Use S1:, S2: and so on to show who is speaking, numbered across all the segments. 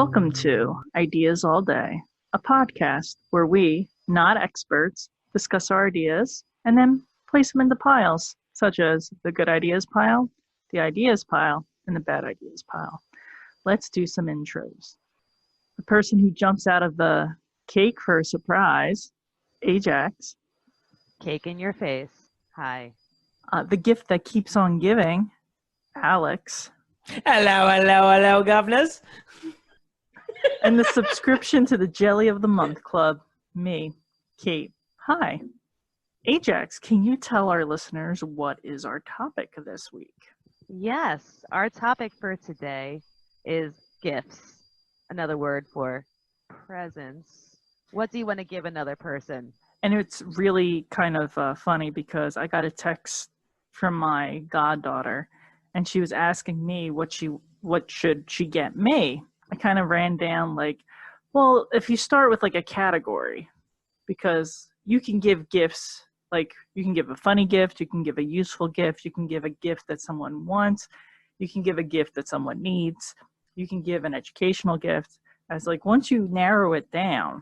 S1: Welcome to Ideas All Day, a podcast where we, not experts, discuss our ideas and then place them into piles, such as the good ideas pile, the ideas pile, and the bad ideas pile. Let's do some intros. The person who jumps out of the cake for a surprise, Ajax.
S2: Cake in your face. Hi.
S1: The gift that keeps on giving, Alex.
S3: Hello, governors.
S1: And the subscription to the Jelly of the Month Club, me, Kate. Hi. Ajax, can you tell our listeners what is our topic this week?
S2: Yes, our topic for today is gifts. Another word for presents. What do you want to give another person?
S1: And it's really kind of funny because I got a text from my goddaughter, and she was asking me what should she get me. I kind of ran down like, well, if you start with like a category, because you can give gifts, like you can give a funny gift, you can give a useful gift, you can give a gift that someone wants, you can give a gift that someone needs, you can give an educational gift. As like once you narrow it down,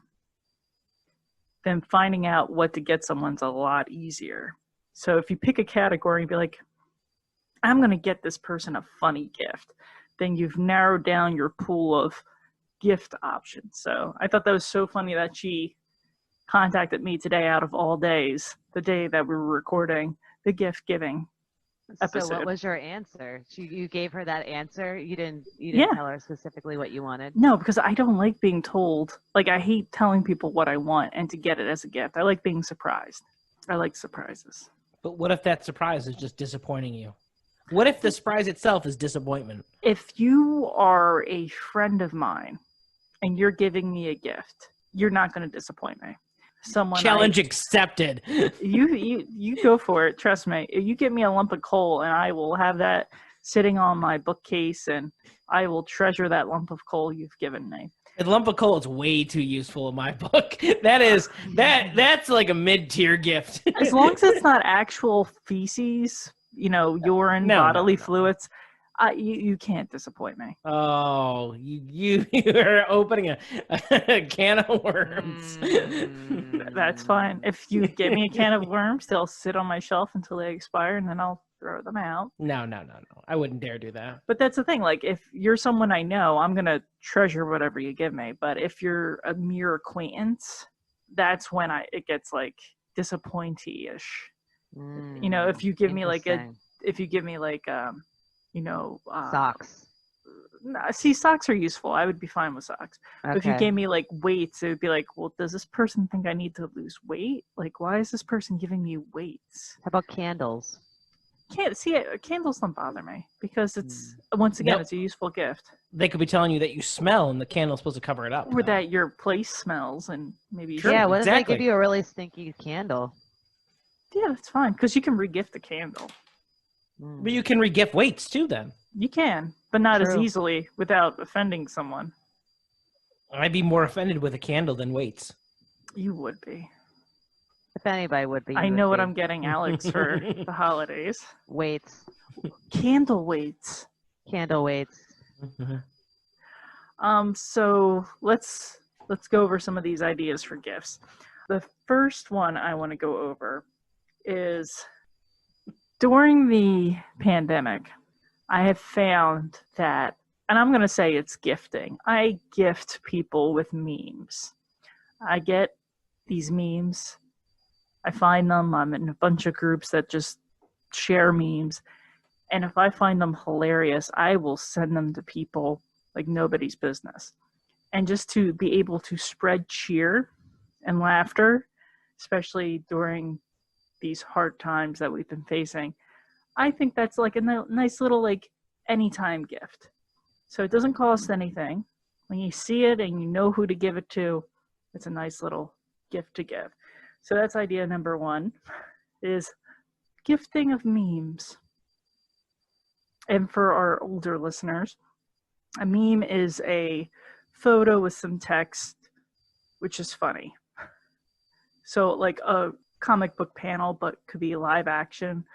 S1: then finding out what to get someone's a lot easier. So if you pick a category and be like, I'm going to get this person a funny gift, then you've narrowed down your pool of gift options. So I thought that was so funny that she contacted me today out of all days, the day that we were recording the gift giving episode.
S2: So what was your answer? You gave her that answer? You didn't tell her specifically what you wanted?
S1: No, because I don't like being told. Like, I hate telling people what I want and to get it as a gift. I like being surprised. I like surprises.
S3: But what if that surprise is just disappointing you? What if the surprise itself is disappointment?
S1: If you are a friend of mine and you're giving me a gift, you're not going to disappoint me.
S3: Challenge accepted.
S1: You go for it. Trust me. You give me a lump of coal and I will have that sitting on my bookcase and I will treasure that lump of coal you've given me.
S3: A lump of coal is way too useful in my book. That's like a mid-tier gift.
S1: As long as it's not actual feces, urine, bodily fluids, you can't disappoint me.
S3: Oh, you're opening a can of worms.
S1: That's fine. If you give me a can of worms, they'll sit on my shelf until they expire, and then I'll throw them out.
S3: No. I wouldn't dare do that.
S1: But that's the thing. Like, if you're someone I know, I'm going to treasure whatever you give me. But if you're a mere acquaintance, that's when it gets, like, disappointy-ish. If you give me,
S2: socks.
S1: See, socks are useful. I would be fine with socks.
S2: Okay.
S1: But if you gave me like weights, it would be like, well, does this person think I need to lose weight? Like, why is this person giving me weights?
S2: How about candles?
S1: Candles don't bother me because it's once again, It's a useful gift.
S3: They could be telling you that you smell, and the candle's supposed to cover it up.
S1: Or that your place smells, and maybe
S2: What if they give you a really stinky candle?
S1: Yeah, that's fine because you can regift the candle.
S3: But you can regift weights too, then.
S1: You can, but not as easily without offending someone.
S3: I'd be more offended with a candle than weights.
S1: You would be.
S2: If anybody would be.
S1: I know what I'm getting Alex for the holidays.
S2: Weights.
S1: Candle weights.
S2: Candle weights.
S1: So let's go over some of these ideas for gifts. The first one I want to go over is during the pandemic, I have found that, and I'm going to say it's gifting. I gift people with memes. I get these memes. I find them. I'm in a bunch of groups that just share memes. And if I find them hilarious, I will send them to people like nobody's business. And just to be able to spread cheer and laughter, especially during these hard times that we've been facing, I think that's like a nice little like anytime gift. So it doesn't cost anything. When you see it and you know who to give it to, it's a nice little gift to give. So that's idea number one, is gifting of memes. And for our older listeners, a meme is a photo with some text, which is funny. So like a comic book panel, but could be live action.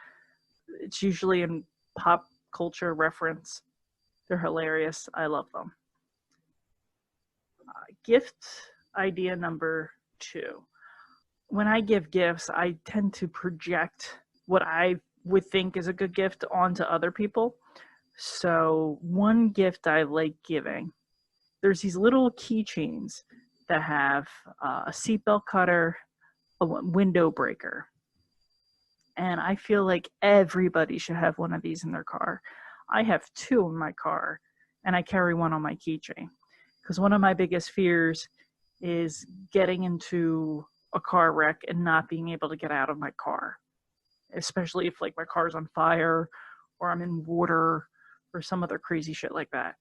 S1: It's usually in pop culture reference. They're hilarious. I love them. gift idea number 2. When I give gifts, I tend to project what I would think is a good gift onto other people. So one gift I like giving, there's these little keychains that have a seatbelt cutter, a window breaker. And I feel like everybody should have one of these in their car. I have 2 in my car, and I carry one on my keychain. Because one of my biggest fears is getting into a car wreck and not being able to get out of my car. Especially if like my car's on fire or I'm in water or some other crazy shit like that.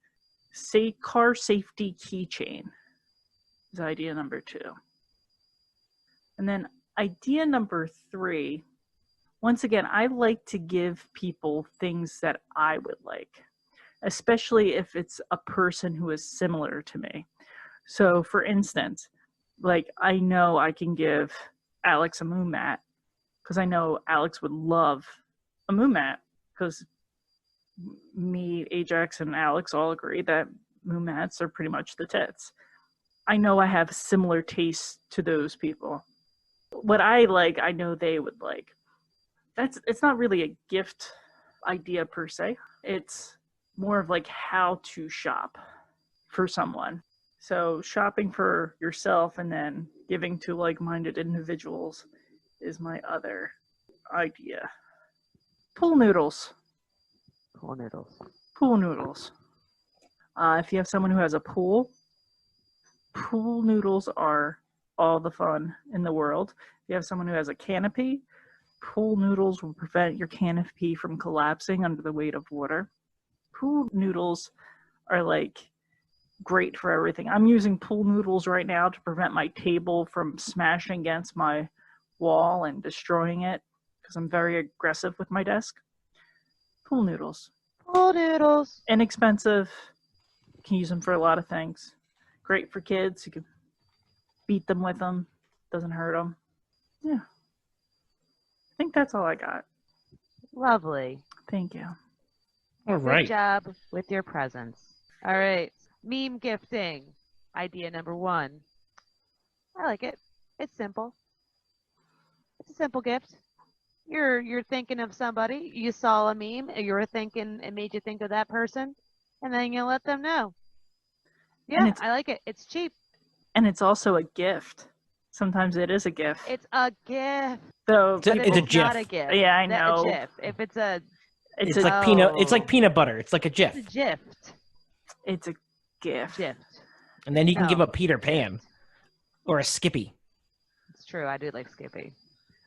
S1: Say car safety keychain is idea number 2. And then idea number 3, once again, I like to give people things that I would like, especially if it's a person who is similar to me. So for instance, like I know I can give Alex a moon mat because I know Alex would love a moon mat because me, Ajax, and Alex all agree that moon mats are pretty much the tits. I know I have similar tastes to those people. What I like, I know they would like. It's not really a gift idea per se. It's more of like how to shop for someone. So shopping for yourself and then giving to like-minded individuals is my other idea. Pool noodles.
S2: Pool noodles.
S1: Pool noodles. If you have someone who has a pool noodles are all the fun in the world. If you have someone who has a canopy, pool noodles will prevent your canopy from collapsing under the weight of water. Pool noodles are like great for everything. I'm using pool noodles right now to prevent my table from smashing against my wall and destroying it because I'm very aggressive with my desk. Pool noodles.
S2: Pool noodles.
S1: Inexpensive. You can use them for a lot of things. Great for kids. You can beat them with them. Doesn't hurt them. Yeah. I think that's all I got.
S2: Lovely.
S1: Thank you.
S3: All right.
S2: Good job with your presents. All right. Meme gifting. Idea number 1. I like it. It's simple. It's a simple gift. You're thinking of somebody. You saw a meme. You were thinking. It made you think of that person, and then you let them know. Yeah, I like it. It's cheap.
S1: And it's also a gift. Sometimes it is a gift.
S2: It's a gift.
S1: So
S3: It's a
S2: But if it's
S3: GIF.
S2: not a gift.
S1: Yeah, I
S2: that-
S1: know.
S2: A GIF. If it's a.
S3: It's like peanut. It's like
S2: Oh.
S3: peanut butter. It's like a GIF.
S2: It's a gift.
S1: It's a gift.
S2: Gift.
S3: And then you can give
S2: No.
S3: a Peter Pan or a Skippy.
S2: It's true. I do like Skippy.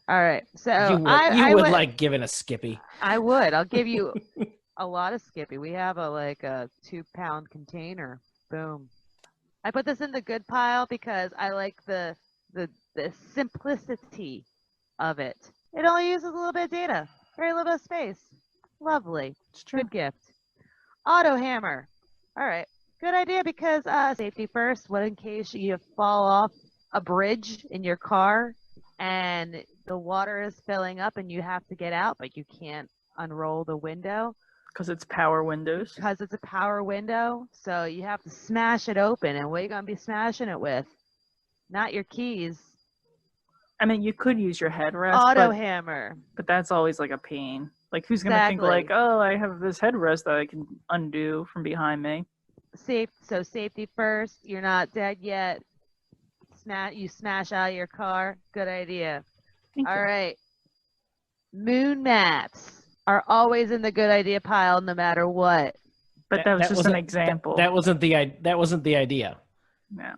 S2: All right. So
S3: you would,
S2: I would
S3: like giving a Skippy.
S2: I would. I'll give you a lot of Skippy. We have a 2-pound container. Boom. I put this in the good pile because I like the simplicity of it. It only uses a little bit of data, very little bit of space. Lovely.
S1: It's true.
S2: Good gift. Auto hammer. All right. Good idea because safety first. What in case you fall off a bridge in your car and the water is filling up and you have to get out, but you can't unroll the window
S1: Because it's power windows.
S2: because it's a power window. So you have to smash it open. And what are you going to be smashing it with? Not your keys.
S1: I mean, you could use your headrest,
S2: Auto
S1: but,
S2: hammer.
S1: but that's always like a pain. Like, who's going to think like,
S2: Exactly.
S1: oh, I have this headrest that I can undo from behind me?
S2: So safety first. You're not dead yet. You smash out of your car. Good idea.
S1: Thank
S2: All
S1: you.
S2: right. Moon mats are always in the good idea pile no matter what.
S1: But that was just an
S3: wasn't-
S1: example.
S3: That wasn't the idea.
S1: No.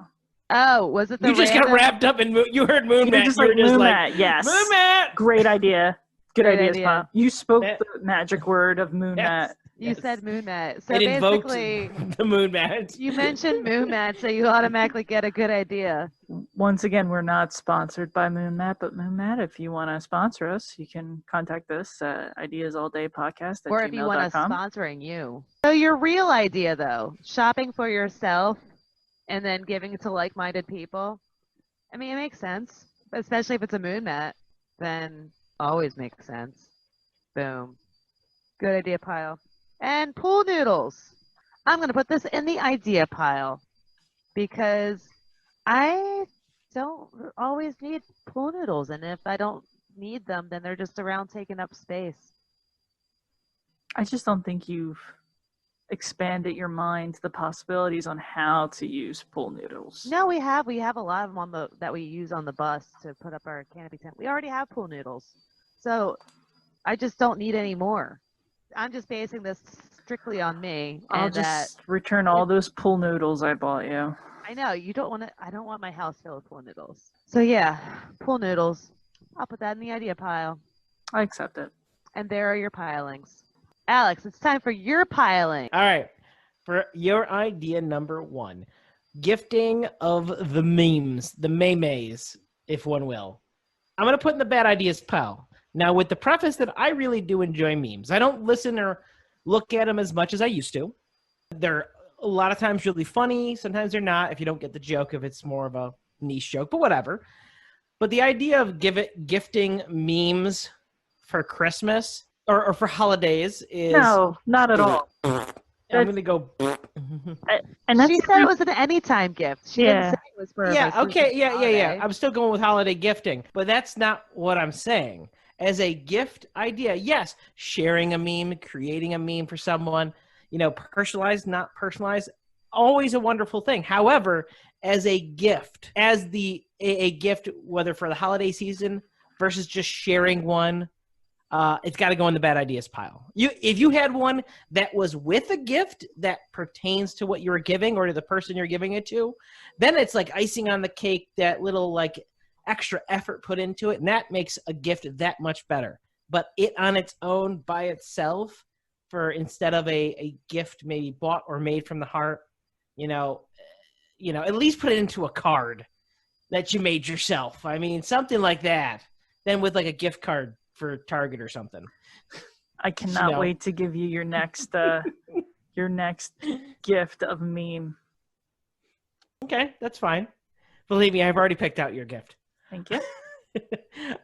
S2: Oh, was it the
S3: You just got
S2: random-
S3: wrapped up in you heard moon
S1: You
S3: mat.
S1: were just
S3: you were
S1: like,
S3: just
S1: moon
S3: like
S1: mat, yes.
S3: moon mat.
S1: Great idea. Good
S2: Great
S1: ideas,
S2: idea.
S1: Pop. You spoke
S3: That-
S1: the magic word of moon
S3: Yes.
S1: mat.
S2: You
S3: Yes.
S2: said moon mat. So
S3: It invoked
S2: basically,
S3: the moon mat.
S2: you mentioned moon mat, so you automatically get a good idea.
S1: Once again, we're not sponsored by Moonmat, but Moonmat, if you want to sponsor us, you can contact us at ideasaldaypodcast@gmail.com.
S2: Or if you want us sponsoring you. So your real idea, though, shopping for yourself and then giving it to like-minded people, I mean, it makes sense. Especially if it's a moon mat, then always makes sense. Boom. Good idea pile. And pool noodles. I'm going to put this in the idea pile because I don't always need pool noodles, and if I don't need them, then they're just around taking up space.
S1: I just don't think you've expanded your mind to the possibilities on how to use pool noodles.
S2: No, we have a lot of them on the that we use on the bus to put up our canopy tent. We already have pool noodles, so I just don't need any more. I'm just basing this strictly on me,
S1: I'll
S2: and that
S1: just return all those pool noodles I bought you.
S2: I know you don't want to. I don't want my house filled with pool noodles. So yeah, pool noodles. I'll put that in the idea pile.
S1: I accept it.
S2: And there are your pilings. Alex, it's time for your piling.
S3: All right. For your idea number 1, gifting of the memes, the memes, if one will. I'm going to put in the bad ideas pile. Now, with the preface that I really do enjoy memes. I don't listen or look at them as much as I used to. They're a lot of times really funny. Sometimes they're not, if you don't get the joke, if it's more of a niche joke, but whatever. But the idea of gifting memes for Christmas or for holidays is...
S1: No, not at all.
S3: I'm going to go...
S1: And that's
S2: She said it was an anytime gift. She didn't
S1: Yeah.
S2: say it was for
S3: Yeah,
S2: my
S3: okay,
S2: Christmas
S3: yeah.
S2: holiday.
S3: I'm still going with holiday gifting, but that's not what I'm saying. As a gift idea, yes, sharing a meme, creating a meme for someone, personalized, not personalized, always a wonderful thing. However, as a gift, a gift, whether for the holiday season versus just sharing one, it's got to go in the bad ideas pile. If you had one that was with a gift that pertains to what you were giving or to the person you're giving it to, then it's like icing on the cake, that little like extra effort put into it, and that makes a gift that much better. But it on its own by itself, for instead of a gift maybe bought or made from the heart, at least put it into a card that you made yourself. I mean, something like that. Then with like a gift card for Target or something.
S1: I cannot wait to give you your next gift of a meme.
S3: Okay, that's fine. Believe me, I've already picked out your gift.
S1: Thank you.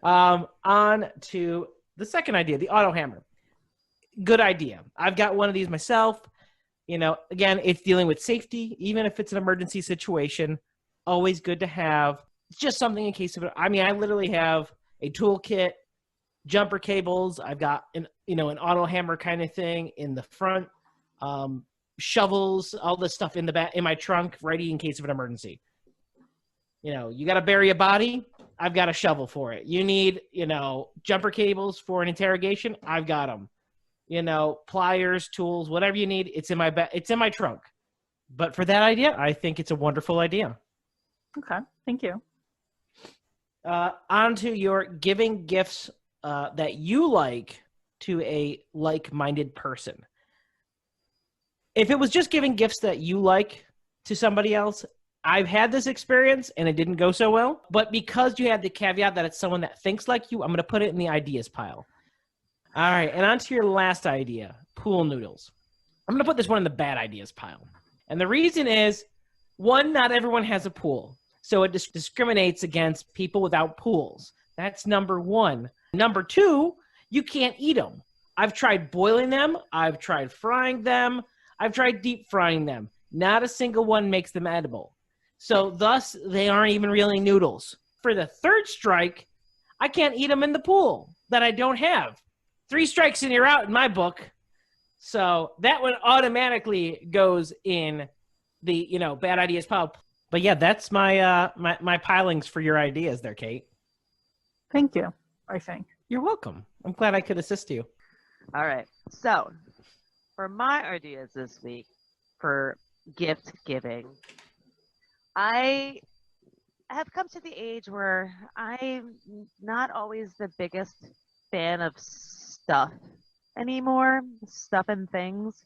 S3: On to the second idea, the auto hammer. Good idea. I've got one of these myself. Again, it's dealing with safety, even if it's an emergency situation. Always good to have. It's just something in case of it. I mean, I literally have a toolkit, jumper cables. I've got an auto hammer kind of thing in the front, shovels, all this stuff in the back in my trunk, ready in case of an emergency. You got to bury a body. I've got a shovel for it. You need, jumper cables for an interrogation. I've got them. Pliers, tools, whatever you need. It's in my trunk. But for that idea, I think it's a wonderful idea.
S1: Okay, thank you.
S3: On to your giving gifts that you like to a like-minded person. If it was just giving gifts that you like to somebody else, I've had this experience and it didn't go so well. But because you had the caveat that it's someone that thinks like you, I'm going to put it in the ideas pile. All right, and on to your last idea, pool noodles. I'm going to put this one in the bad ideas pile. And the reason is, one, not everyone has a pool. So it discriminates against people without pools. That's number one. Number two, you can't eat them. I've tried boiling them. I've tried frying them. I've tried deep frying them. Not a single one makes them edible. So thus, they aren't even really noodles. For the third strike, I can't eat them in the pool that I don't have. 3 strikes and you're out in my book. So that one automatically goes in the, bad ideas pile. But yeah, that's my my pilings for your ideas there, Kate.
S1: Thank you, I think.
S3: You're welcome. I'm glad I could assist you.
S2: All right. So, for my ideas this week for gift giving, I have come to the age where I'm not always the biggest fan of stuff anymore, stuff and things,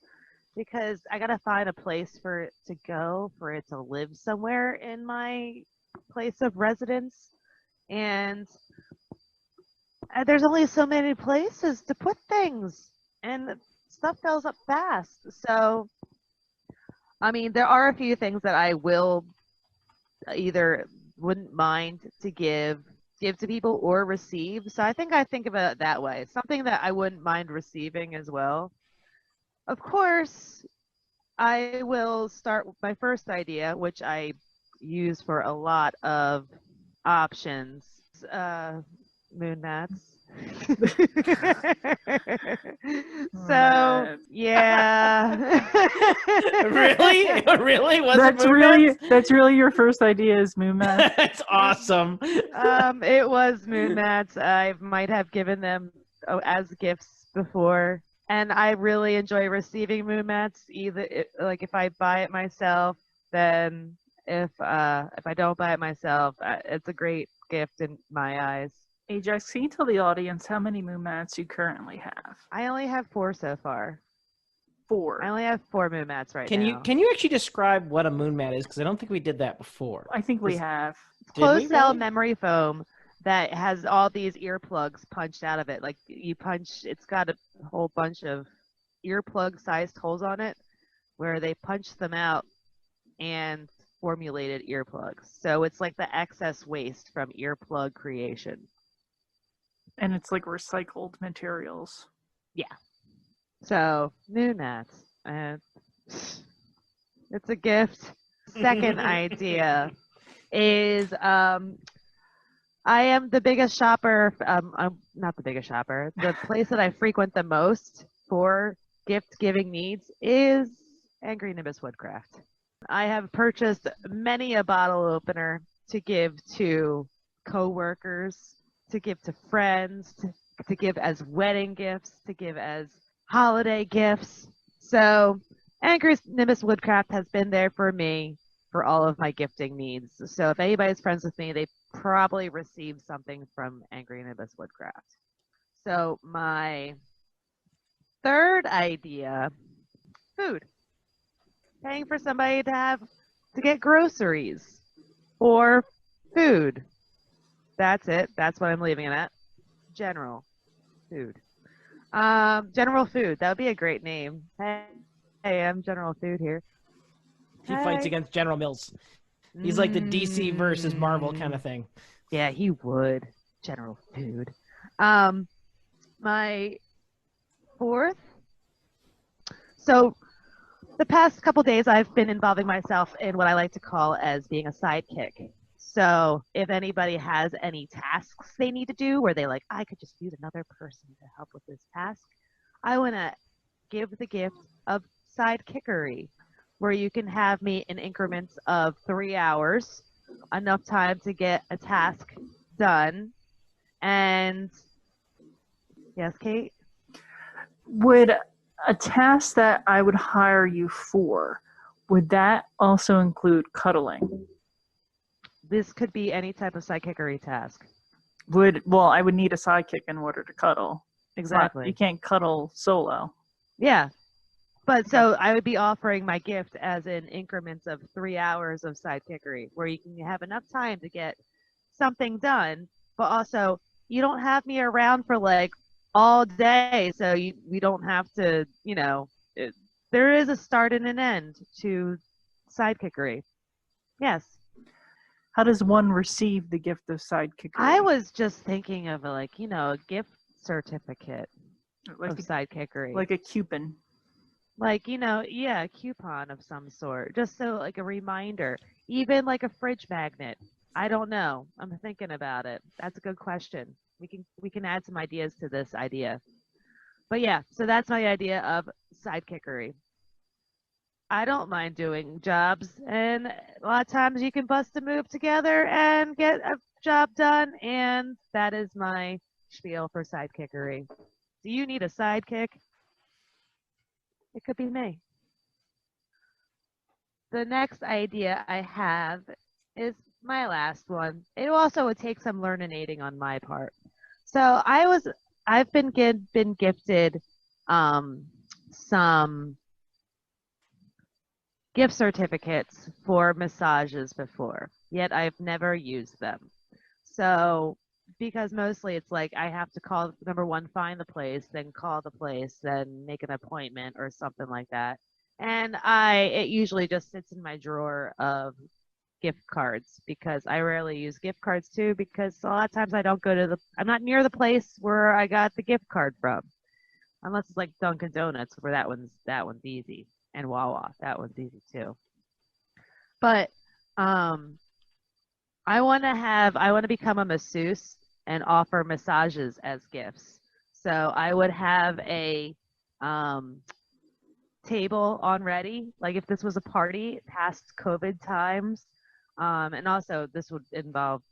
S2: because I gotta find a place for it to go, for it to live somewhere in my place of residence, and there's only so many places to put things, and stuff fills up fast. So, I mean, there are a few things that I will either wouldn't mind to give to people or receive. So I think of it that way. Something that I wouldn't mind receiving as well. Of course, I will start with my first idea, which I used for a lot of options. Moon mats. So yeah.
S3: Really? Really? Was it
S1: That's
S3: moon
S1: really
S3: mats?
S1: that's really your first idea is moon mats.
S3: That's awesome.
S2: It was moon mats. I might have given them as gifts before, and I really enjoy receiving moon mats. Like if I buy it myself, then if I don't buy it myself, it's a great gift in my eyes.
S1: Ajax, can you tell the audience how many moon mats you currently have?
S2: I only have 4 so far.
S1: 4.
S2: I only have 4 moon mats right
S3: Can
S2: now.
S3: you actually describe what a moon mat is? Because I don't think we did that before.
S1: I think we have.
S3: Did we
S2: Closed cell
S3: really?
S2: memory foam that has all these earplugs punched out of it. Like you punch, it's got a whole bunch of earplug sized holes on it where they punched them out and formulated earplugs. So it's like the excess waste from earplug creation.
S1: And it's like recycled materials.
S2: So moon mats, and it's a gift. Second idea is I am the biggest shopper. I'm not the biggest shopper. The place that I frequent the most for gift giving needs is Angry Nimbus Woodcraft. I have purchased many a bottle opener to give to coworkers, to give to friends, to give as wedding gifts, to give as holiday gifts. So Angry Nimbus Woodcraft has been there for me for all of my gifting needs. So if anybody's friends with me, they probably received something from Angry Nimbus Woodcraft. So my third idea, food. Paying for somebody to get groceries or food. That's it. That's what I'm leaving it at. General food. General Food. That would be a great name. Hey, I'm General Food here.
S3: He fights
S2: Hey.
S3: against General Mills. He's like the DC versus Marvel kind of thing.
S2: Yeah, he would. General Food. My fourth. So the past couple days, I've been involving myself in what I like to call as being a sidekick. So if anybody has any tasks they need to do where they like, I could just use another person to help with this task, I want to give the gift of sidekickery, where you can have me in increments of 3 hours, enough time to get a task done. And yes, Kate?
S1: Would a task that I would hire you for, would that also include cuddling?
S2: This could be any type of sidekickery task.
S1: I would need a sidekick in order to cuddle.
S2: Exactly.
S1: You can't cuddle solo.
S2: Yeah. But so I would be offering my gift as in increments of 3 hours of sidekickery, where you can have enough time to get something done, but also you don't have me around for like all day, so we don't have to, there is a start and an end to sidekickery. Yes.
S1: How does one receive the gift of sidekickery?
S2: I was just thinking of a gift certificate
S1: like
S2: of sidekickery.
S1: like a coupon.
S2: Like, a coupon of some sort. Just so like a reminder. Even like a fridge magnet. I don't know. I'm thinking about it. That's a good question. We can add some ideas to this idea. But yeah, so that's my idea of sidekickery. I don't mind doing jobs, and a lot of times you can bust a move together and get a job done, and that is my spiel for sidekickery. Do you need a sidekick? It could be me. The next idea I have is my last one. It also would take some learning on my part. So I've been gifted some gift certificates for massages before, yet I've never used them. So because mostly it's like I have to call, number one, find the place, then call the place, then make an appointment or something like that. And it usually just sits in my drawer of gift cards because I rarely use gift cards too, because a lot of times I'm not near the place where I got the gift card from. Unless it's like Dunkin' Donuts, where that one's easy. And Wawa, that one's easy too. But I want to become a masseuse and offer massages as gifts. So I would have a table on ready, like if this was a party past COVID times. And also this would involve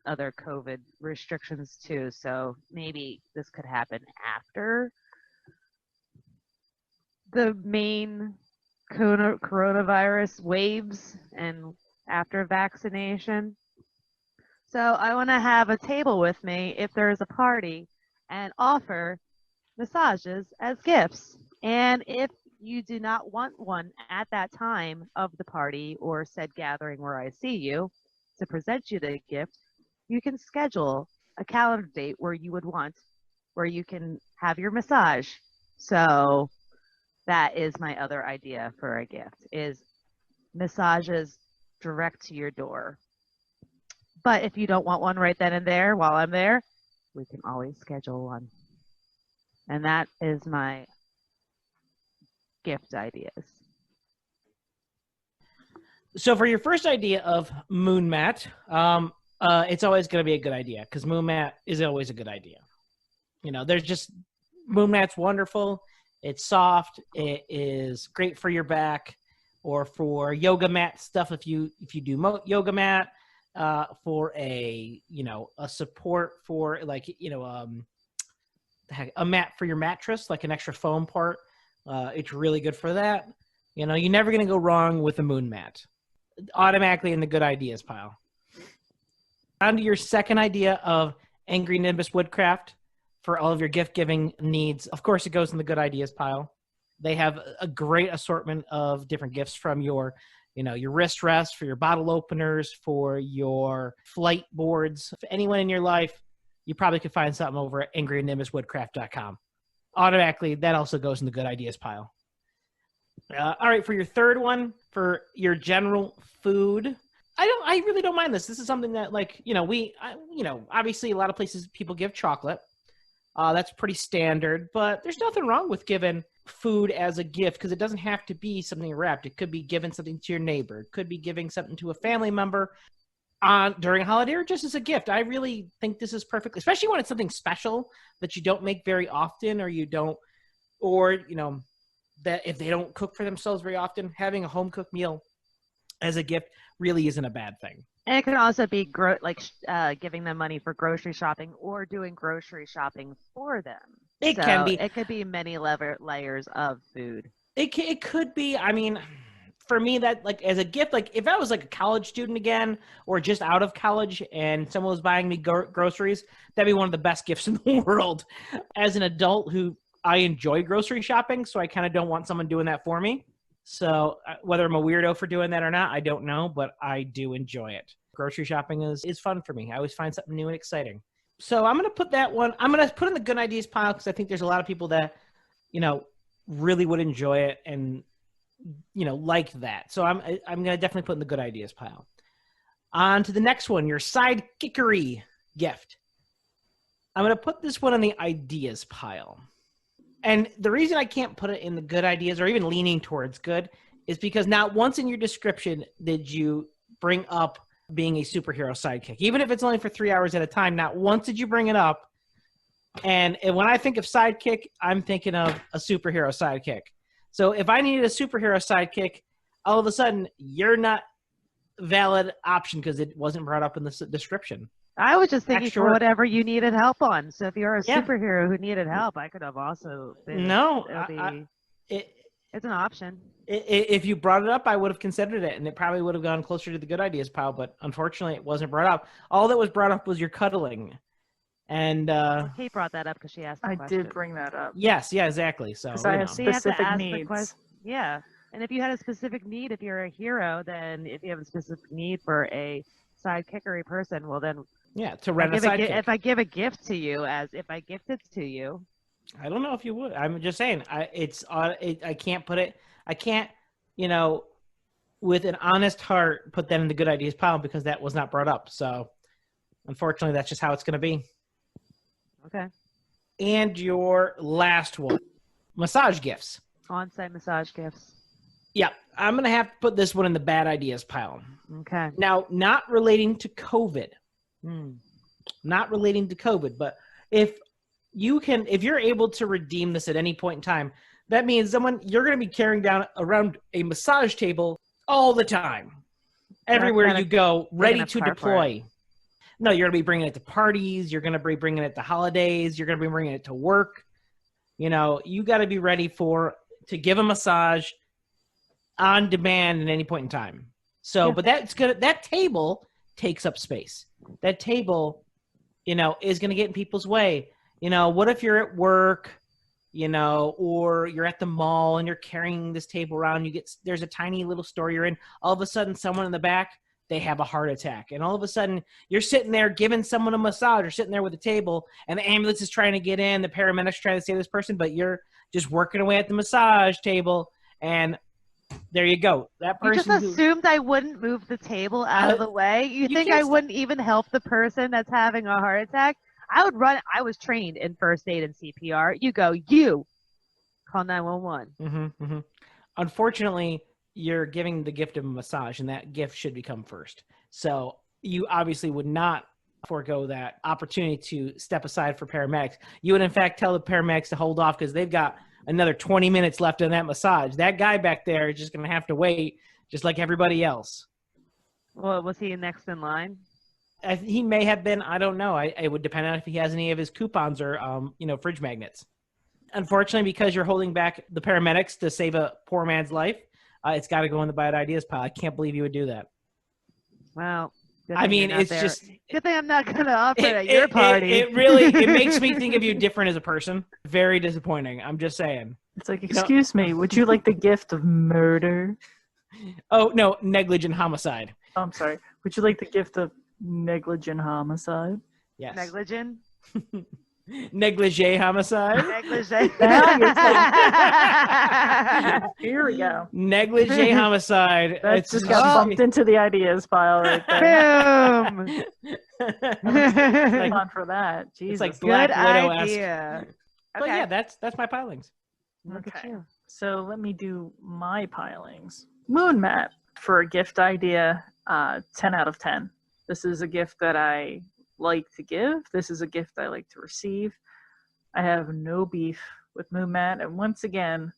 S2: other COVID restrictions too. So maybe this could happen after the main coronavirus waves and after vaccination. So I want to have a table with me if there is a party and offer massages as gifts. And if you do not want one at that time of the party or said gathering where I see you to present you the gift, you can schedule a calendar date where you would want, where you can have your massage. So that is my other idea for a gift, is massages direct to your door. But if you don't want one right then and there while I'm there, we can always schedule one. And that is my gift ideas.
S3: So for your first idea of moon mat, it's always going to be a good idea because moon mat is always a good idea. You know, there's just moon mat's wonderful. It's soft. It is great for your back or for yoga mat stuff. If you do yoga mat, for a support for like, a mat for your mattress, like an extra foam part. It's really good for that. You know, you're never going to go wrong with a moon mat. Automatically in the good ideas pile. On to your second idea of Angry Nimbus Woodcraft for all of your gift giving needs. Of course, it goes in the good ideas pile. They have a great assortment of different gifts from your wrist rest, for your bottle openers, for your flight boards. For anyone in your life, you probably could find something over at angrynimbuswoodcraft.com. Automatically, that also goes in the good ideas pile. All right, for your third one, for your general food, I really don't mind this. This is something that, like, obviously a lot of places people give chocolate. That's pretty standard, but there's nothing wrong with giving food as a gift because it doesn't have to be something wrapped. It could be giving something to your neighbor. It could be giving something to a family member during a holiday or just as a gift. I really think this is perfect, especially when it's something special that you don't make very often that if they don't cook for themselves very often, having a home cooked meal as a gift really isn't a bad thing.
S2: And it can also be giving them money for grocery shopping or doing grocery shopping for them.
S3: It can be.
S2: It could be many layers of food.
S3: It could be. I mean, for me, that, like, as a gift, like if I was like a college student again or just out of college and someone was buying me groceries, that'd be one of the best gifts in the world. As an adult who I enjoy grocery shopping, so I kind of don't want someone doing that for me. So whether I'm a weirdo for doing that or not, I don't know, but I do enjoy it. Grocery shopping is fun for me. I always find something new and exciting. So I'm going to put that one, I'm going to put in the good ideas pile because I think there's a lot of people that, really would enjoy it and, like that. So I'm going to definitely put in the good ideas pile. On to the next one, your sidekickery gift. I'm going to put this one in the ideas pile. And the reason I can't put it in the good ideas or even leaning towards good is because not once in your description did you bring up being a superhero sidekick. Even if it's only for 3 hours at a time, not once did you bring it up. And when I think of sidekick, I'm thinking of a superhero sidekick. So if I needed a superhero sidekick, all of a sudden you're not a valid option because it wasn't brought up in the description.
S2: I was just thinking for whatever you needed help on. So if you're a superhero who needed help, I could have also been.
S3: No,
S2: it's an option.
S3: If you brought it up, I would have considered it, and it probably would have gone closer to the good ideas pile. But unfortunately, it wasn't brought up. All that was brought up was your cuddling, and
S2: Kate brought that up because she asked. I
S1: did bring that up.
S3: Yes, yeah, exactly. So
S1: I have specific needs.
S2: Yeah, and if you had a specific need, if you're a hero, then if you have a specific need for a sidekickery person, well then.
S3: Yeah, to rent a sidekick.
S2: If I give a gift to you, if I gift it to you,
S3: I don't know if you would. I'm just saying. I can't put it. I can't, with an honest heart, put that in the good ideas pile because that was not brought up. So, unfortunately, that's just how it's going to be.
S2: Okay.
S3: And your last one, massage gifts.
S2: On-site massage gifts.
S3: Yeah, I'm going to have to put this one in the bad ideas pile.
S2: Okay.
S3: Now, not relating to COVID.
S2: Hmm.
S3: Not relating to COVID, but if you're able to redeem this at any point in time, that means you're going to be carrying down around a massage table all the time, everywhere
S2: Not a
S3: you go,
S2: big
S3: ready
S2: enough
S3: to
S2: car for
S3: deploy. No, you're going to be bringing it to parties. You're going to be bringing it to holidays. You're going to be bringing it to work. You got to be ready to give a massage on demand at any point in time. So,
S2: Yeah.
S3: but that table takes up space. That table, is going to get in people's way. What if you're at work, or you're at the mall and you're carrying this table around, there's a tiny little store you're in. All of a sudden, someone in the back, they have a heart attack. And all of a sudden, you're sitting there giving someone a massage or sitting there with a table, and the ambulance is trying to get in, the paramedics trying to save this person, but you're just working away at the massage table, and there you go. That
S2: You
S3: person
S2: just assumed I wouldn't move the table out of the way. You think
S3: can't
S2: I wouldn't even help the person that's having a heart attack? I would run. I was trained in first aid and CPR. You call 911.
S3: Mm-hmm. Unfortunately, you're giving the gift of a massage, and that gift should become first. So you obviously would not forego that opportunity to step aside for paramedics. You would, in fact, tell the paramedics to hold off because they've got another 20 minutes left on that massage. That guy back there is just going to have to wait just like everybody else.
S2: Well, was he next in line?
S3: He may have been. I don't know. It would depend on if he has any of his coupons or, fridge magnets. Unfortunately, because you're holding back the paramedics to save a poor man's life, it's got to go in the bad ideas pile. I can't believe you would do that.
S2: Well,
S3: I mean, it's
S2: there.
S3: just
S2: Good thing I'm not going to offer it at your party.
S3: It really makes me think of you different as a person. Very disappointing. I'm just saying.
S1: It's like, excuse me, would you like the gift of murder?
S3: Oh, no, negligent homicide.
S1: Oh, I'm sorry. Would you like the gift of negligent homicide?
S3: Yes.
S2: Negligent?
S3: Negligee homicide?
S2: Negligent.
S1: Here we go.
S3: Negligee homicide.
S1: That just got bumped into the ideas pile right there.
S2: Boom.
S1: Like, on for that. Jesus.
S3: It's like Black
S2: Good
S3: Widow-esque.
S2: idea.
S3: But yeah, that's my pilings.
S2: Look at
S1: Okay.
S2: you.
S1: So let me do my pilings. Moon mat for a gift idea, 10 out of 10. This is a gift that I like to give. This is a gift I like to receive. I have no beef with Moon mat. And once again,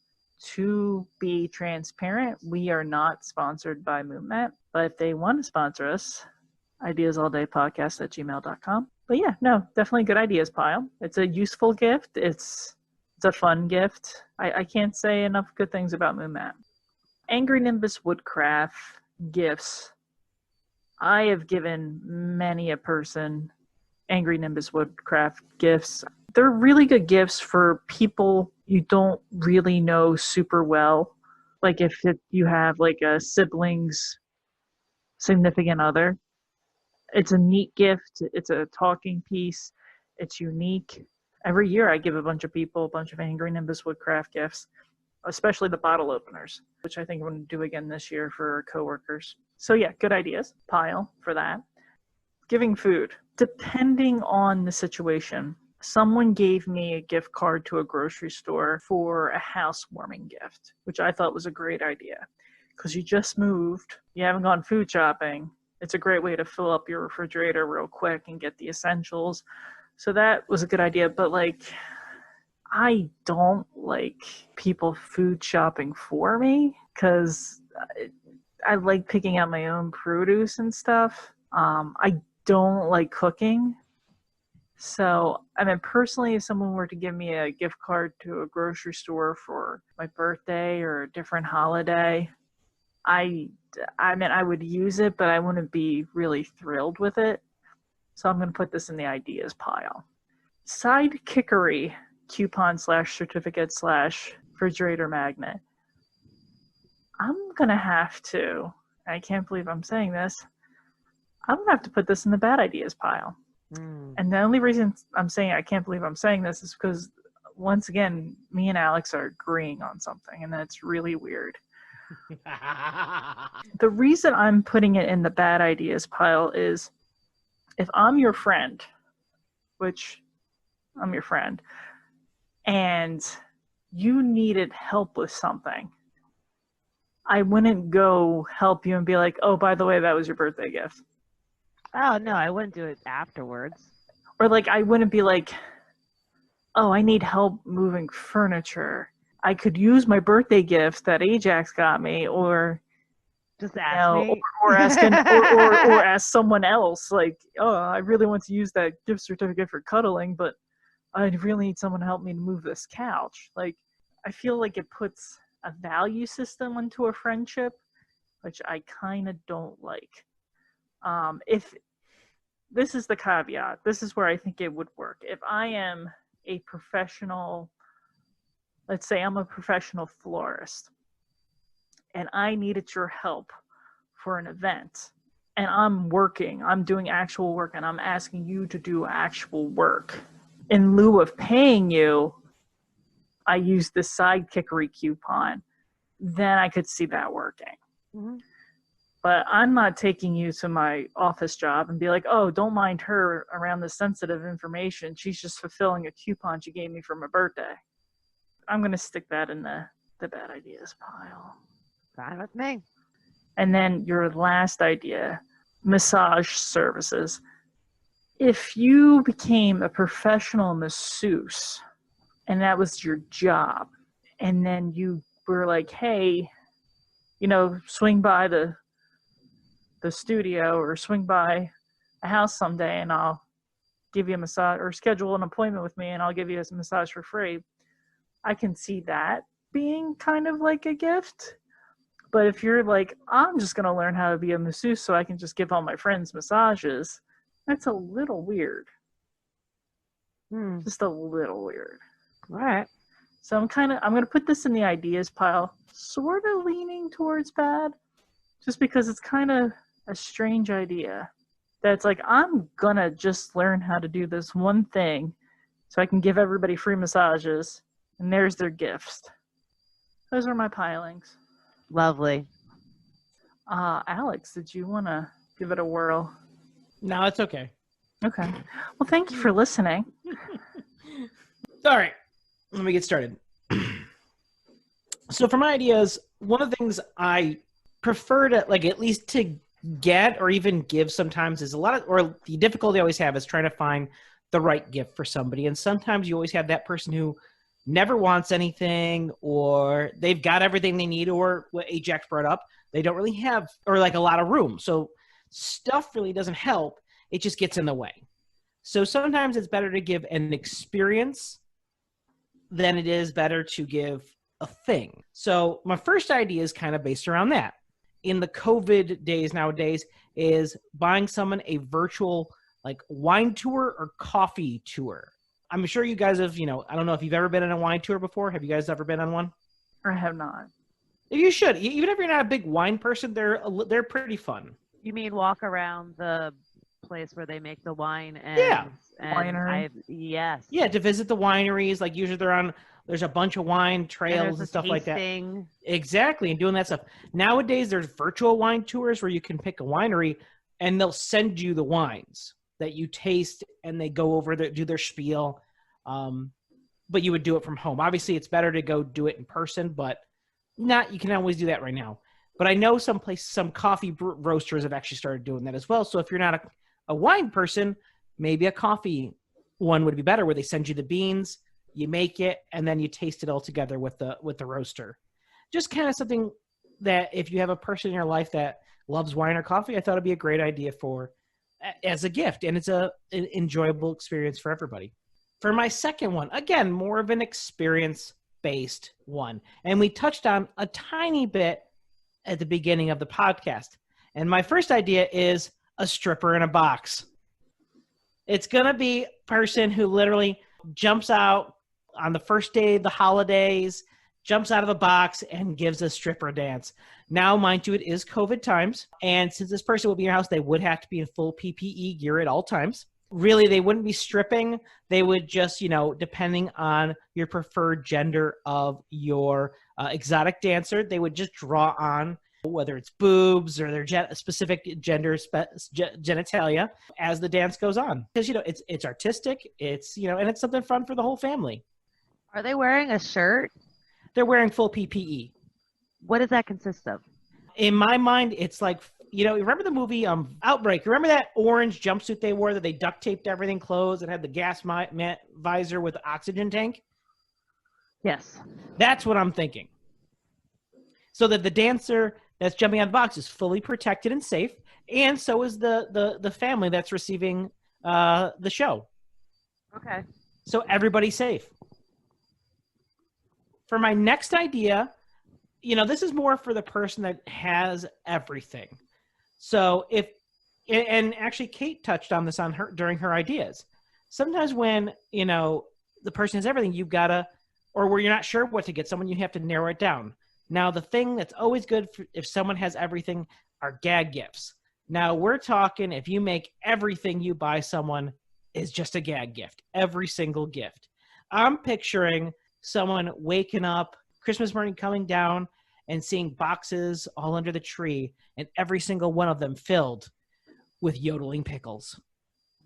S1: to be transparent, we are not sponsored by Moon mat. But if they want to sponsor us, ideasallday.podcast@gmail.com. But yeah, no, definitely good ideas pile. It's a useful gift. It's a fun gift. I can't say enough good things about Moon mat. Angry Nimbus Woodcraft gifts. I have given many a person Angry Nimbus Woodcraft gifts. They're really good gifts for people you don't really know super well. Like if you have like a sibling's significant other. It's a neat gift. It's a talking piece. It's unique. Every year I give a bunch of people a bunch of Angry Nimbus Woodcraft gifts, especially the bottle openers, which I think I'm going to do again this year for coworkers. So yeah, good ideas. Pile for that. Giving food. Depending on the situation, someone gave me a gift card to a grocery store for a housewarming gift, which I thought was a great idea. Because you just moved, you haven't gone food shopping. It's a great way to fill up your refrigerator real quick and get the essentials. So that was a good idea. But like, I don't like people food shopping for me because I like picking out my own produce and stuff. I don't like cooking. So, I mean, personally, if someone were to give me a gift card to a grocery store for my birthday or a different holiday, I mean, I would use it, but I wouldn't be really thrilled with it. So I'm going to put this in the ideas pile. Sidekickery coupon/certificate/refrigerator magnet. I'm going to have to, I can't believe I'm saying this, I'm going to have to put this in the bad ideas pile. And the only reason I'm saying I can't believe I'm saying this is because, once again, me and Alex are agreeing on something, and that's really weird. The reason I'm putting it in the bad ideas pile is if I'm your friend, which I'm your friend, and you needed help with something, I wouldn't go help you and be like, oh, by the way, that was your birthday gift.
S2: Oh, no, I wouldn't do it afterwards.
S1: Or like, I wouldn't be like, oh, I need help moving furniture. I could use my birthday gift that Ajax got me, or
S2: just ask me,
S1: or ask someone else. Like, oh, I really want to use that gift certificate for cuddling, but I really need someone to help me move this couch. Like, I feel like it puts a value system into a friendship, which I kind of don't like. If this is the caveat, this is where I think it would work. If I am a professional, let's say I'm a professional florist, and I needed your help for an event, and I'm doing actual work, and I'm asking you to do actual work. In lieu of paying you, I use the sidekickery coupon, then I could see that working.
S2: Mm-hmm.
S1: But I'm not taking you to my office job and be like, oh, don't mind her around the sensitive information. She's just fulfilling a coupon she gave me for my birthday. I'm going to stick that in the bad ideas pile.
S2: Fine with me.
S1: And then your last idea, massage services. If you became a professional masseuse and that was your job, and then you were like, hey, swing by the studio or swing by a house someday and I'll give you a massage, or schedule an appointment with me and I'll give you a massage for free. I can see that being kind of like a gift. But if you're like, I'm just going to learn how to be a masseuse so I can just give all my friends massages, that's a little weird. Just a little weird.
S2: All right.
S1: So I'm going to put this in the ideas pile, sort of leaning towards bad, just because it's kind of a strange idea. That's like, I'm going to just learn how to do this one thing so I can give everybody free massages, and there's their gifts. Those are my pilings.
S2: Lovely.
S1: Alex, did you want to give it a whirl?
S3: No, it's okay.
S1: Okay. Well, thank you for listening.
S3: All right. Let me get started. So for my ideas, one of the things I prefer to, like, at least to get or even give sometimes is or the difficulty I always have is trying to find the right gift for somebody. And sometimes you always have that person who never wants anything, or they've got everything they need, or what Ajax brought up, they don't really have, or like a lot of room. So stuff really doesn't help. It just gets in the way. So sometimes it's better to give an experience than it is better to give a thing. So my first idea is kind of based around that. In the COVID days nowadays, is buying someone a virtual like wine tour or coffee tour. I'm sure you guys have, I don't know if you've ever been on a wine tour before. Have you guys ever been on one?
S1: I have not.
S3: You should. Even if you're not a big wine person, they're pretty fun.
S2: You mean walk around the place where they make the wine? And,
S3: yeah.
S2: And
S1: winery.
S2: Yes.
S3: Yeah, to visit the wineries. Like usually there's a bunch of wine trails and stuff like that. Exactly, and doing that stuff. Nowadays, there's virtual wine tours where you can pick a winery and they'll send you the wines that you taste, and they go over do their spiel. But you would do it from home. Obviously, it's better to go do it in person, but you can always do that right now. But I know some coffee roasters have actually started doing that as well. So if you're not a wine person, maybe a coffee one would be better, where they send you the beans, you make it, and then you taste it all together with the roaster. Just kind of something that if you have a person in your life that loves wine or coffee, I thought it'd be a great idea for as a gift, and it's an enjoyable experience for everybody. For my second one, again, more of an experience-based one, and we touched on a tiny bit at the beginning of the podcast. And my first idea is a stripper in a box. It's going to be a person who literally jumps out on the first day of the holidays, jumps out of a box and gives a stripper dance. Now, mind you, it is COVID times. And since this person will be in your house, they would have to be in full PPE gear at all times. Really, they wouldn't be stripping. They would just, depending on your preferred gender of your exotic dancer, they would just draw on whether it's boobs or their specific gender genitalia as the dance goes on. Because, it's artistic, it's, and it's something fun for the whole family.
S2: Are they wearing a shirt?
S3: They're wearing full PPE.
S2: What does that consist of?
S3: In my mind, it's like, you know, remember the movie Outbreak? Remember that orange jumpsuit they wore that they duct taped everything closed and had the gas visor with the oxygen tank?
S2: Yes.
S3: That's what I'm thinking. So that the dancer that's jumping out of the box is fully protected and safe, and so is the family that's receiving the show.
S2: Okay.
S3: So everybody's safe. For my next idea, you know, this is more for the person that has everything. So and actually Kate touched on this during her ideas. Sometimes when, you know, the person has everything, you've got to, or where you're not sure what to get someone, you have to narrow it down. Now, the thing that's always good if someone has everything are gag gifts. Now, we're talking if you make everything you buy someone is just a gag gift, every single gift. I'm picturing someone waking up, Christmas morning coming down, and seeing boxes all under the tree, and every single one of them filled with yodeling pickles.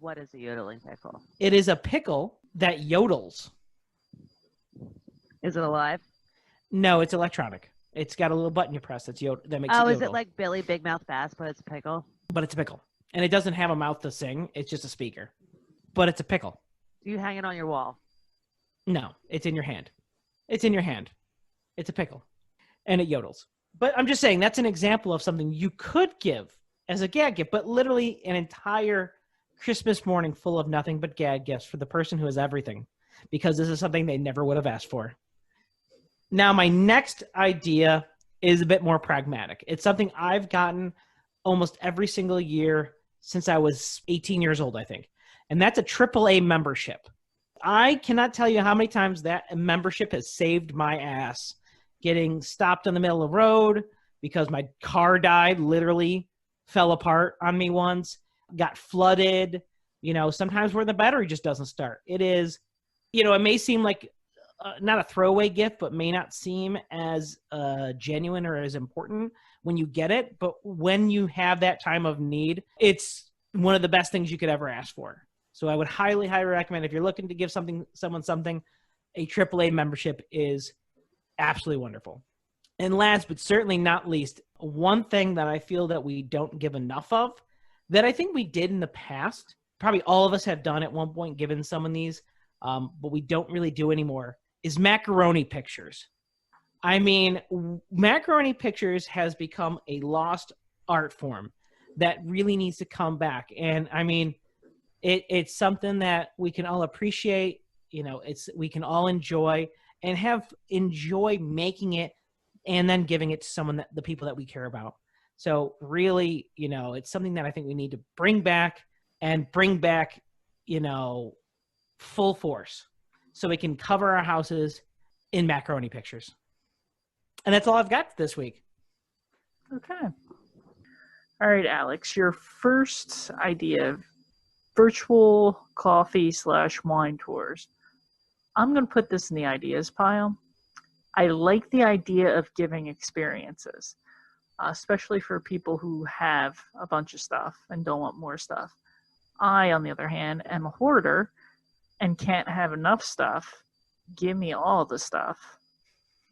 S2: What is a yodeling pickle?
S3: It is a pickle that yodels.
S2: Is it alive?
S3: No, it's electronic. It's got a little button you press that makes it yodel.
S2: Is it like Billy Big Mouth Bass, but it's a pickle?
S3: But it's a pickle. And it doesn't have a mouth to sing. It's just a speaker. But it's a pickle.
S2: Do you hang it on your wall?
S3: No, it's in your hand. It's in your hand. It's a pickle. And it yodels. But I'm just saying that's an example of something you could give as a gag gift, but literally an entire Christmas morning full of nothing but gag gifts for the person who has everything, because this is something they never would have asked for. Now, my next idea is a bit more pragmatic. It's something I've gotten almost every single year since I was 18 years old, I think. And that's a AAA membership. I cannot tell you how many times that membership has saved my ass getting stopped in the middle of the road because my car died, literally fell apart on me once, got flooded, you know, sometimes where the battery just doesn't start. It is, you know, it may seem like not a throwaway gift, but may not seem as genuine or as important when you get it. But when you have that time of need, it's one of the best things you could ever ask for. So I would highly, highly recommend if you're looking to give someone something, a AAA membership is absolutely wonderful. And last but certainly not least, one thing that I feel that we don't give enough of, that I think we did in the past, probably all of us have done at one point, given someone these, but we don't really do anymore, is macaroni pictures. I mean, macaroni pictures has become a lost art form that really needs to come back. And I mean, it's something that we can all appreciate, you know, we can all enjoy and enjoy making it and then giving it to someone the people that we care about. So really, you know, it's something that I think we need to bring back, you know, full force so we can cover our houses in macaroni pictures. And that's all I've got this week.
S1: Okay. All right, Alex, your first idea, virtual coffee/wine tours. I'm going to put this in the ideas pile. I like the idea of giving experiences, especially for people who have a bunch of stuff and don't want more stuff. I, on the other hand, am a hoarder and can't have enough stuff. Give me all the stuff.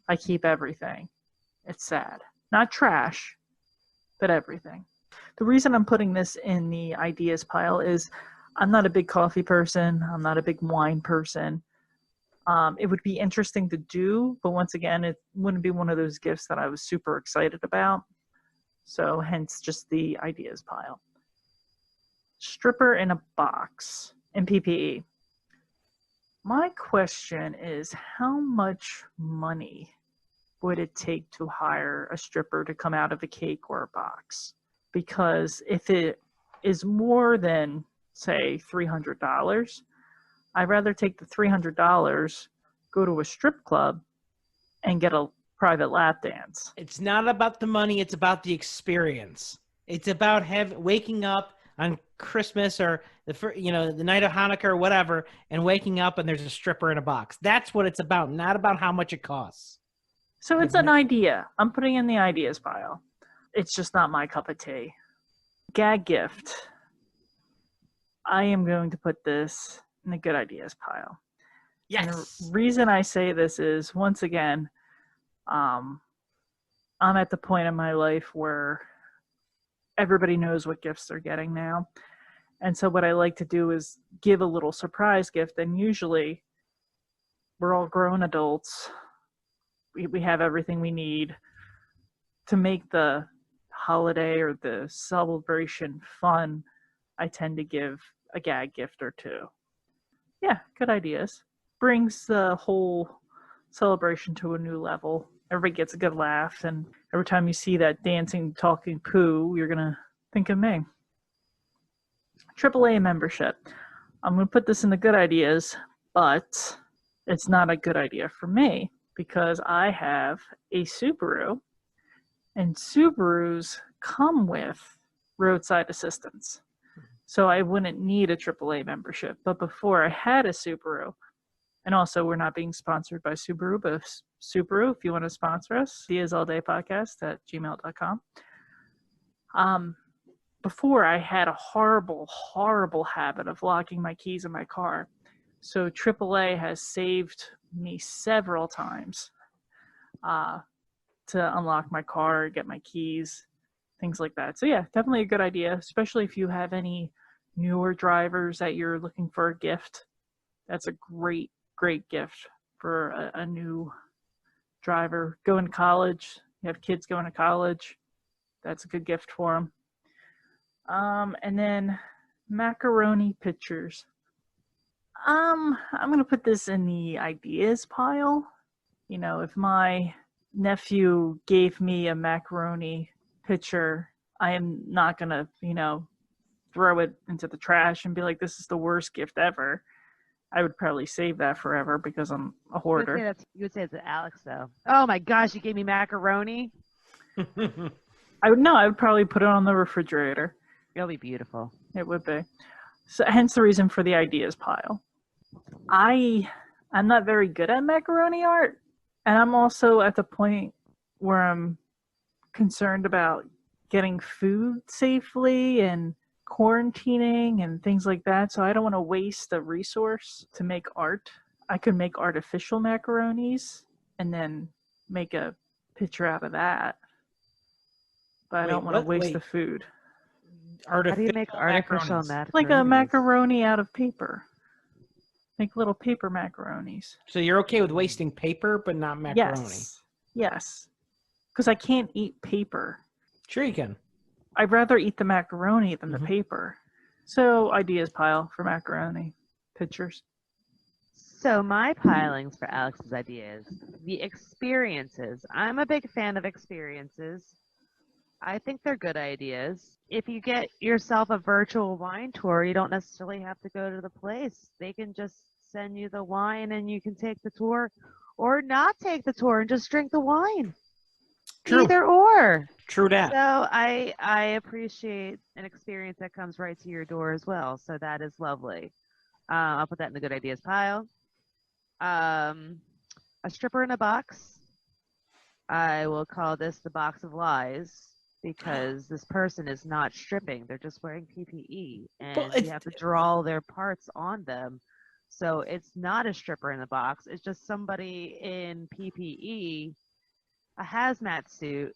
S1: I keep everything. It's sad. Not trash, but everything. The reason I'm putting this in the ideas pile is I'm not a big coffee person. I'm not a big wine person. It would be interesting to do, but once again, it wouldn't be one of those gifts that I was super excited about. So hence just the ideas pile. Stripper in a box in PPE. My question is, how much money would it take to hire a stripper to come out of a cake or a box? Because if it is more than, say, $300, I'd rather take the $300, go to a strip club, and get a private lap dance.
S3: It's not about the money. It's about the experience. It's about waking up on Christmas or the night of Hanukkah or whatever, and waking up and there's a stripper in a box. That's what it's about, not about how much it costs.
S1: So it's an idea. I'm putting in the ideas pile. It's just not my cup of tea. Gag gift. I am going to put this in the good ideas pile.
S3: Yes.
S1: And the reason I say this is, once again, I'm at the point in my life where everybody knows what gifts they're getting now. And so what I like to do is give a little surprise gift. And usually we're all grown adults. We have everything we need to make the holiday or the celebration fun. I tend to give a gag gift or two. Yeah, good ideas. Brings the whole celebration to a new level. Everybody gets a good laugh, and every time you see that dancing, talking poo, you're going to think of me. AAA membership. I'm going to put this in the good ideas, but it's not a good idea for me because I have a Subaru, and Subarus come with roadside assistance. So I wouldn't need a AAA membership. But before I had a Subaru, and also we're not being sponsored by Subaru, but Subaru, if you want to sponsor us, ideasallday.podcast@gmail.com. Before I had a horrible, horrible habit of locking my keys in my car. So AAA has saved me several times to unlock my car, get my keys, things like that. So yeah, definitely a good idea, especially if you have any newer drivers that you're looking for a gift. That's a great, great gift for a new driver. Going to college, you have kids going to college, that's a good gift for them. And then macaroni pictures. I'm going to put this in the ideas pile. You know, if my nephew gave me a macaroni picture, I am not going to, throw it into the trash and be like, this is the worst gift ever. I would probably save that forever because I'm a hoarder.
S2: You would say it's Alex, though. Oh my gosh, you gave me macaroni?
S1: I would probably put it on the refrigerator.
S2: It'll be beautiful.
S1: It would be. So hence the reason for the ideas pile. I'm not very good at macaroni art, and I'm also at the point where I'm concerned about getting food safely and quarantining and things like that, so I don't want to waste a resource to make art. I could make artificial macaronis and then make a picture out of that, but I don't want to waste the food.
S2: How do you make artificial macaronis?
S1: Like a macaroni out of paper. Make little paper macaronis.
S3: So you're okay with wasting paper, but not macaroni?
S1: Yes. Because I can't eat paper.
S3: Sure you can.
S1: I'd rather eat the macaroni than the paper. So ideas pile for macaroni pictures.
S2: So my pilings for Alex's ideas, the experiences. I'm a big fan of experiences. I think they're good ideas. If you get yourself a virtual wine tour, you don't necessarily have to go to the place. They can just send you the wine and you can take the tour or not take the tour and just drink the wine. True. Either or.
S3: True that.
S2: So I appreciate an experience that comes right to your door as well. So that is lovely. I'll put that in the good ideas pile. A stripper in a box. I will call this the box of lies because this person is not stripping. They're just wearing PPE and you have to draw their parts on them. So it's not a stripper in the box. It's just somebody in PPE, a hazmat suit,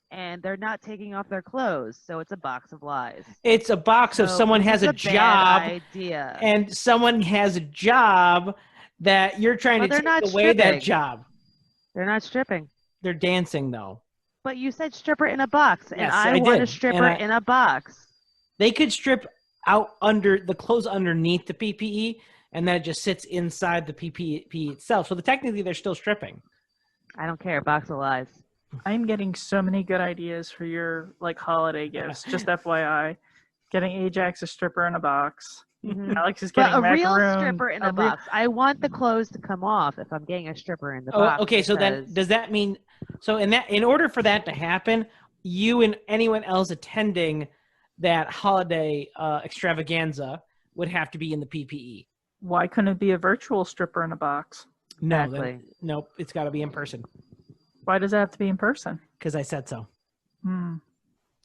S2: and they're not taking off their clothes. So it's a box of lies.
S3: It's a box of someone has a job
S2: idea.
S3: And someone has a job that you're trying to take away that job.
S2: They're not stripping.
S3: They're dancing though.
S2: But you said stripper in a box, and
S3: yes,
S2: I want a stripper in a box.
S3: They could strip out under the clothes underneath the PPE, and then it just sits inside the PPE itself. So technically, they're still stripping.
S2: I don't care. Box of lies.
S1: I'm getting so many good ideas for your holiday gifts. Just FYI, getting Ajax a stripper in a box. Mm-hmm. Alex is getting
S2: a real stripper in a box. I want the clothes to come off if I'm getting a stripper in the box.
S3: Okay, so then does that mean in order for that to happen, you and anyone else attending that holiday extravaganza would have to be in the PPE?
S1: Why couldn't it be a virtual stripper in a box?
S3: No, exactly. Nope, it's got to be in person.
S1: Why does it have to be in person?
S3: Because I said so.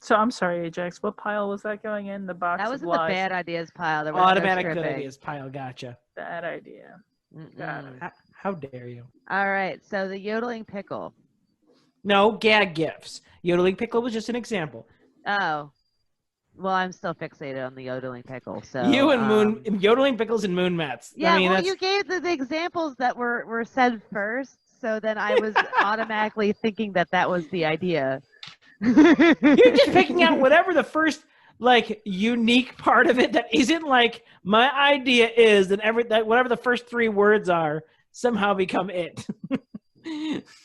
S1: So I'm sorry, Ajax. What pile was that going in? The box.
S2: That was
S1: in
S2: the bad ideas pile. There was
S3: automatic good ideas pile. Gotcha.
S1: Bad idea. Got it.
S3: How dare you?
S2: All right. So the yodeling pickle.
S3: No, gag gifs. Yodeling pickle was just an example.
S2: Oh. Well, I'm still fixated on the yodeling pickle. So
S3: You and yodeling pickles and moon mats.
S2: Yeah,
S3: I mean,
S2: well,
S3: that's...
S2: you gave the examples that were said first, so then I was automatically thinking that was the idea.
S3: You're just picking out whatever the first like unique part of it that isn't like my idea is, and whatever the first 3 words are somehow become it.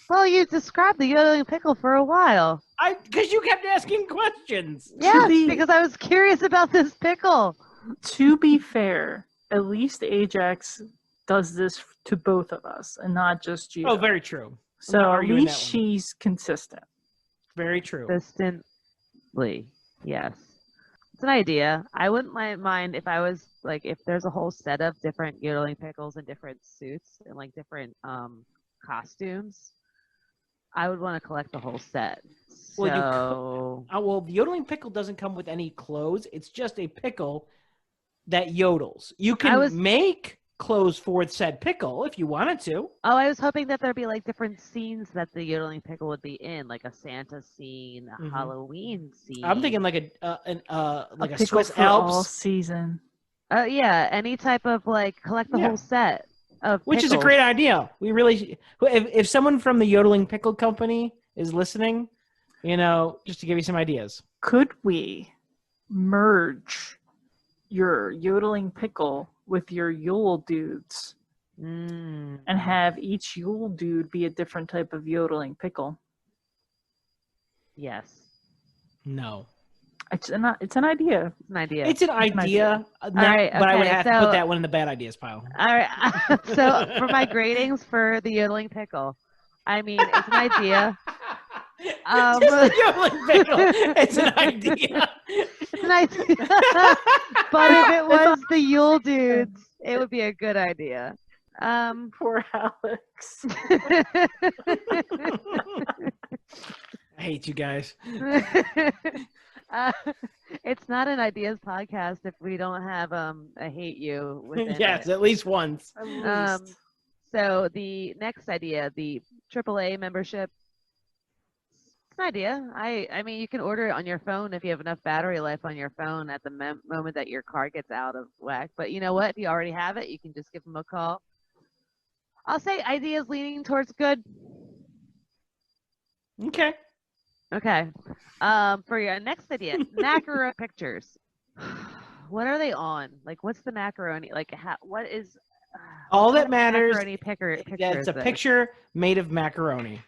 S2: Well, you described the yodeling pickle for a while.
S3: Because you kept asking questions.
S2: Yes, because I was curious about this pickle.
S1: To be fair, at least Ajax does this to both of us and not just you.
S3: Oh, very true.
S1: So at least she's consistent.
S3: Very true.
S2: Consistently, yes. It's an idea. I wouldn't mind if I was like, if there's a whole set of different yodeling pickles and different suits and like different costumes. I would want to collect the whole set. So,
S3: well, the yodeling pickle doesn't come with any clothes. It's just a pickle that yodels. You can make clothes for said pickle if you wanted to.
S2: Oh, I was hoping that there'd be like different scenes that the yodeling pickle would be in, like a Santa scene, a Halloween scene.
S3: I'm thinking like a Swiss
S1: for
S3: Alps
S1: all season.
S2: Yeah, any type of like collect the whole set of
S3: which
S2: pickles.
S3: is a great idea. We really, if someone from the yodeling pickle company is listening, just to give you some ideas.
S1: Could we merge your yodeling pickle with your Yule dudes and have each Yule dude be a different type of yodeling pickle?
S2: Yes.
S3: No.
S1: It's an idea.
S2: It's an idea.
S3: It's an idea.
S2: All right,
S3: but I would have to
S2: so-
S3: put that one in the bad ideas pile.
S2: All right. So for my gradings for the yodeling pickle, I mean, it's an idea.
S3: Just the yodeling pickle. It's an idea.
S2: It's an idea. But if it was the Yule dudes, it would be a good idea.
S1: Poor Alex.
S3: I hate you guys.
S2: It's not an ideas podcast if we don't have a hate you within
S3: Yes,
S2: it.
S3: at least once.
S2: So the next idea, the AAA membership, it's an idea. I mean, you can order it on your phone if you have enough battery life on your phone at the moment that your car gets out of whack. But you know what? If you already have it, you can just give them a call. I'll say ideas leaning towards good.
S3: Okay.
S2: Okay. For your next idea, macaroni pictures. What are they on? Like, what's the macaroni? Like, what is?
S3: All that matters
S2: macaroni picture
S3: that it's a picture made of macaroni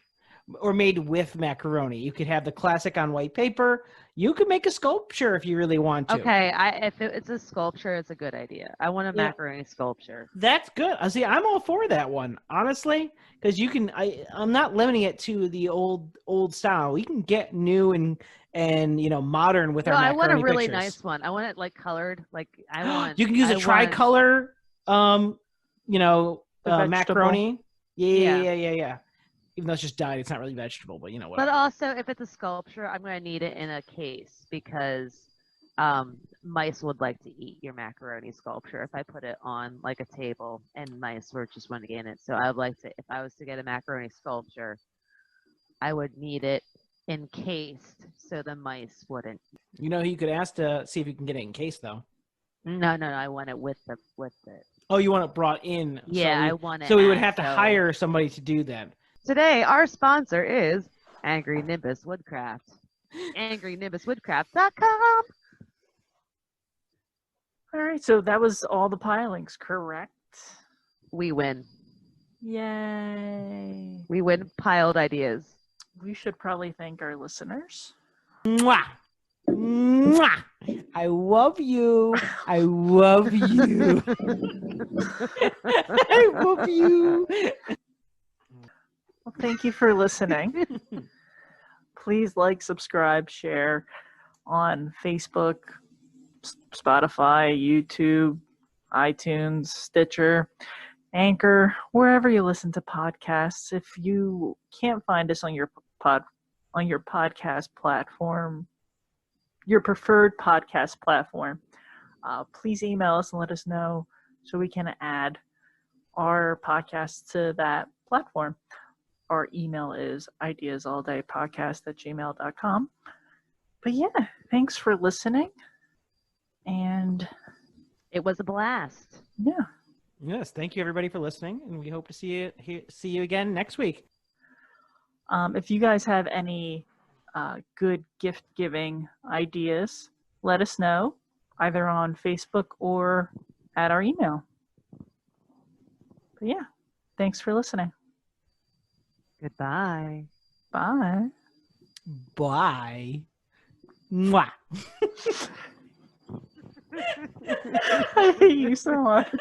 S3: or made with macaroni. You could have the classic on white paper. You could make a sculpture if you really want to.
S2: Okay, if it's a sculpture, it's a good idea. I want a macaroni sculpture.
S3: That's good. See, I'm all for that one, honestly, because you can. I'm not limiting it to the old style. We can get new and modern with our macaroni
S2: I want a really
S3: pictures.
S2: Nice one. I want it like colored. Like I want.
S3: You can use a tricolor. Macaroni. Yeah. Even though it's just dyed, it's not really vegetable, but whatever.
S2: But also, if it's a sculpture, I'm going to need it in a case because mice would like to eat your macaroni sculpture if I put it on like a table and mice were just wanting to get in it. So I would like to, if I was to get a macaroni sculpture, I would need it encased so the mice wouldn't.
S3: You could ask to see if you can get it encased though.
S2: No, I want it with it.
S3: Oh, you want it brought in?
S2: Yeah, I want it.
S3: So we would have to hire somebody to do that.
S2: Today, our sponsor is Angry Nimbus Woodcraft. AngryNimbusWoodcraft.com.
S1: All right, so that was all the pilings, correct?
S2: We win.
S1: Yay.
S2: We win piled ideas.
S1: We should probably thank our listeners.
S3: Mwah! Mwah! I love you. I love you. I love you.
S1: Well, thank you for listening. Please like, subscribe, share on Facebook, Spotify, YouTube, iTunes, Stitcher, Anchor, wherever you listen to podcasts. If you can't find us on your podcast platform, your preferred podcast platform, please email us and let us know so we can add our podcast to that platform. our email is ideasalldaypodcast@gmail.com. But yeah, thanks for listening. And
S2: It was a blast.
S1: yeah.
S4: Yes, thank you everybody for listening, and we hope to see you again next week.
S1: If you guys have any good gift giving ideas, let us know either on Facebook or at our email. But yeah, thanks for listening.
S2: Goodbye.
S1: Bye.
S4: Bye. Mwah.
S1: I hate you so much.